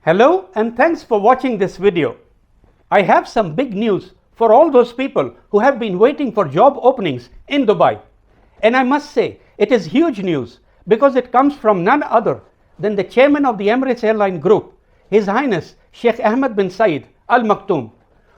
Hello and thanks for watching this video. I have some big news for all those people who have been waiting for job openings in Dubai. And I must say, it is huge news because it comes from none other than the chairman of the Emirates Airline Group, His Highness Sheikh Ahmed bin Syed Al Maktoum,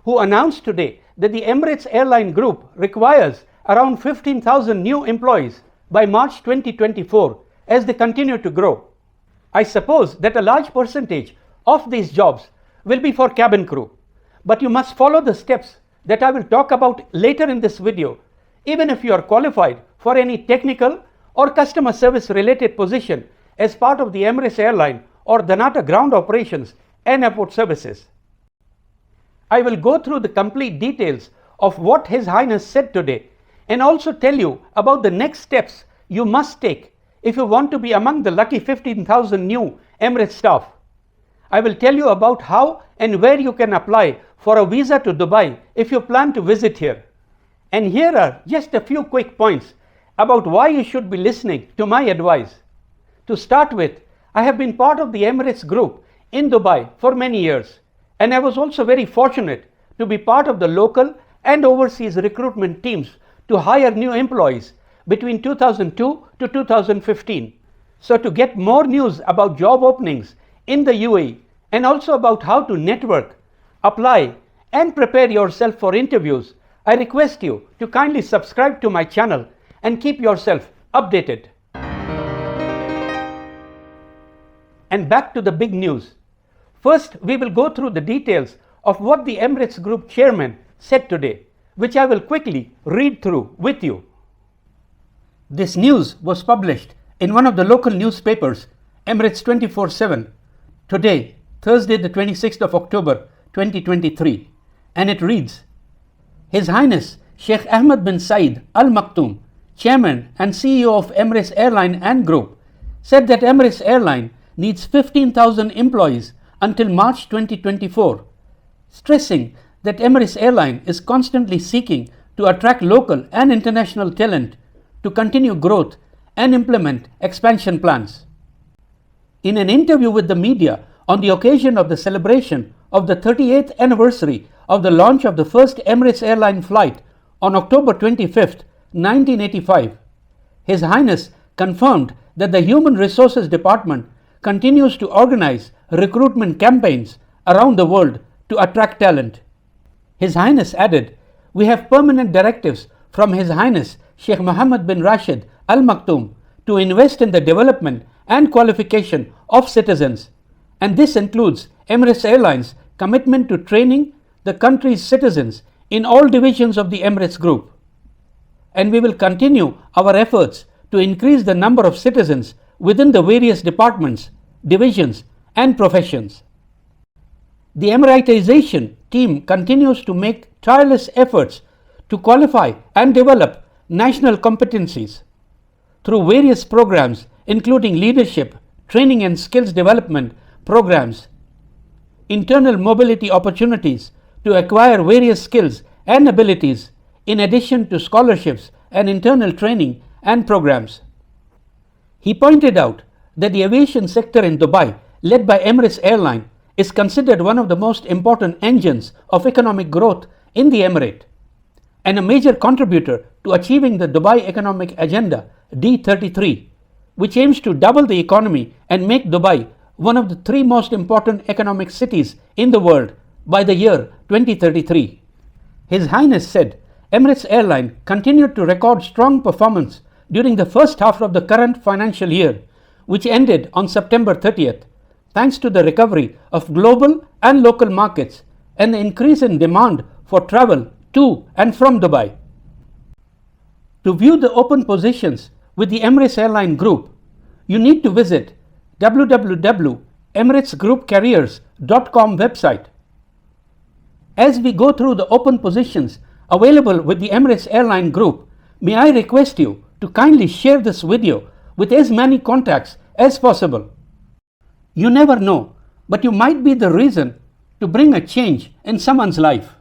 who announced today that the Emirates Airline Group requires around 15,000 new employees by March 2024 as they continue to grow. I suppose that a large percentage of these jobs will be for cabin crew, but you must follow the steps that I will talk about later in this video, even if you are qualified for any technical or customer service related position as part of the Emirates Airline or dnata ground operations and airport services. I will go through the complete details of what His Highness said today and also tell you about the next steps you must take if you want to be among the lucky 15,000 new Emirates staff. I will tell you about how and where you can apply for a visa to Dubai if you plan to visit here. And here are just a few quick points about why you should be listening to my advice. To start with, I have been part of the Emirates Group in Dubai for many years, and I was also very fortunate to be part of the local and overseas recruitment teams to hire new employees between 2002 to 2015. So to get more news about job openings in the UAE and also about how to network, apply and prepare yourself for interviews, I request you to kindly subscribe to my channel and keep yourself updated. And back to the big news. First, we will go through the details of what the Emirates Group chairman said today, which I will quickly read through with you. This news was published in one of the local newspapers, Emirates 24/7, today, Thursday the 26th of October 2023, and it reads, His Highness Sheikh Ahmed bin Syed Al Maktoum, Chairman and CEO of Emirates Airline and Group, said that Emirates Airline needs 15,000 employees until March 2024, stressing that Emirates Airline is constantly seeking to attract local and international talent to continue growth and implement expansion plans. In an interview with the media on the occasion of the celebration of the 38th anniversary of the launch of the first Emirates Airline flight on October 25th, 1985, His Highness confirmed that the Human Resources Department continues to organize recruitment campaigns around the world to attract talent. His Highness added, We have permanent directives from His Highness Sheikh Mohammed bin Rashid Al Maktoum to invest in the development and qualification of citizens, and this includes Emirates Airlines' commitment to training the country's citizens in all divisions of the Emirates Group. And we will continue our efforts to increase the number of citizens within the various departments, divisions, and professions. The Emiratization team continues to make tireless efforts to qualify and develop national competencies through various programs including leadership, training and skills development programs, internal mobility opportunities to acquire various skills and abilities, in addition to scholarships and internal training and programs. He pointed out that the aviation sector in Dubai, led by Emirates Airline, is considered one of the most important engines of economic growth in the Emirate and a major contributor to achieving the Dubai Economic Agenda D33, which aims to double the economy and make Dubai one of the three most important economic cities in the world by the year 2033. His Highness said Emirates Airline continued to record strong performance during the first half of the current financial year, which ended on September 30th, thanks to the recovery of global and local markets and the increase in demand for travel to and from Dubai. To view the open positions with the Emirates Airline Group, you need to visit www.emiratesgroupcarriers.com website. As we go through the open positions available with the Emirates Airline Group, may I request you to kindly share this video with as many contacts as possible. You never know, but you might be the reason to bring a change in someone's life.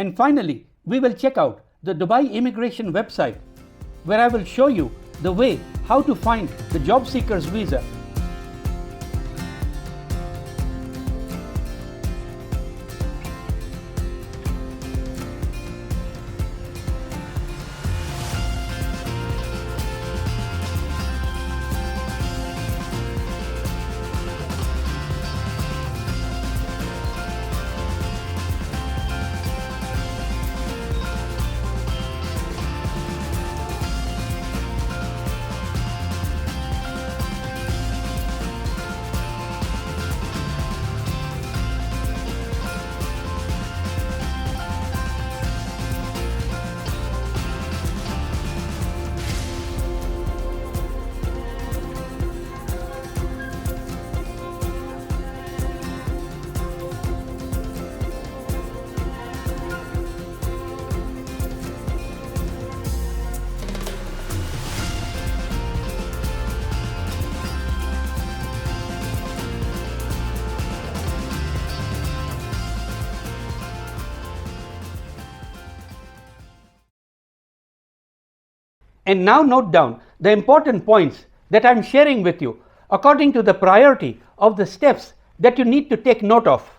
And finally, we will check out the Dubai immigration website, where I will show you the way how to find the job seeker's visa. And now note down the important points that I am sharing with you according to the priority of the steps that you need to take note of.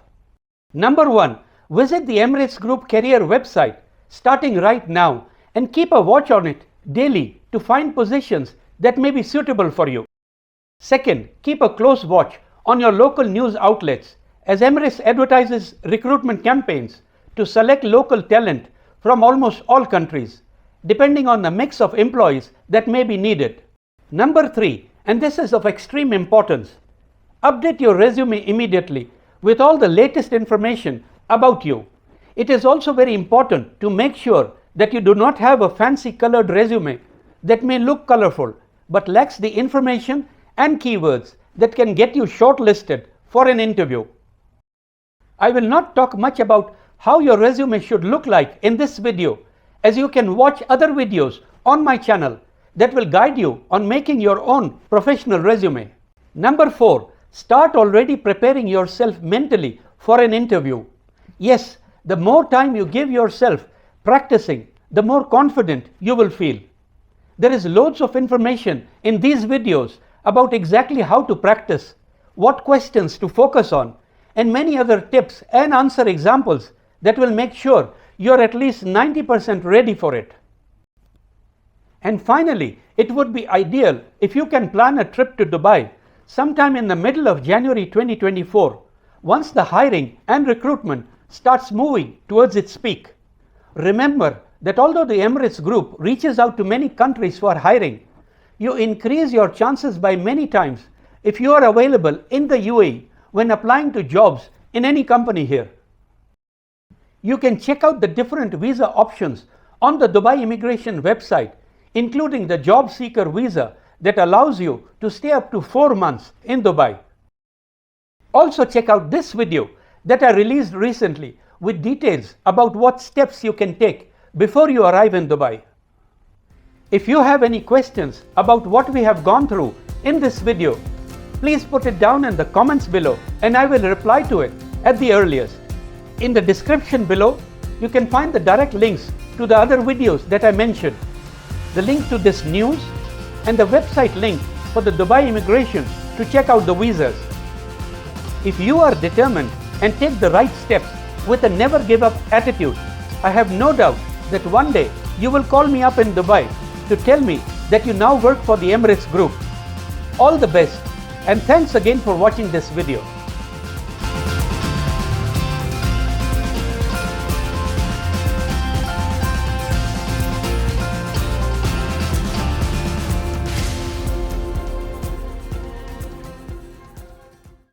Number 1, visit the Emirates Group career website starting right now and keep a watch on it daily to find positions that may be suitable for you. Second, keep a close watch on your local news outlets as Emirates advertises recruitment campaigns to select local talent from almost all countries, depending on the mix of employees that may be needed. Number 3, and this is of extreme importance, update your resume immediately with all the latest information about you. It is also very important to make sure that you do not have a fancy colored resume that may look colorful but lacks the information and keywords that can get you shortlisted for an interview. I will not talk much about how your resume should look like in this video, as you can watch other videos on my channel that will guide you on making your own professional resume. Number 4, start already preparing yourself mentally for an interview. Yes, the more time you give yourself practicing, the more confident you will feel. There is loads of information in these videos about exactly how to practice, what questions to focus on, and many other tips and answer examples that will make sure you're at least 90% ready for it. And finally, it would be ideal if you can plan a trip to Dubai sometime in the middle of January 2024, once the hiring and recruitment starts moving towards its peak. Remember that although the Emirates Group reaches out to many countries for hiring, you increase your chances by many times if you are available in the UAE when applying to jobs in any company here. You can check out the different visa options on the Dubai immigration website, including the job seeker visa that allows you to stay up to 4 months in Dubai. Also check out this video that I released recently with details about what steps you can take before you arrive in Dubai. If you have any questions about what we have gone through in this video, please put it down in the comments below and I will reply to it at the earliest. In the description below, you can find the direct links to the other videos that I mentioned, the link to this news, and the website link for the Dubai immigration to check out the visas. If you are determined and take the right steps with a never give up attitude, I have no doubt that one day you will call me up in Dubai to tell me that you now work for the Emirates Group. All the best, and thanks again for watching this video.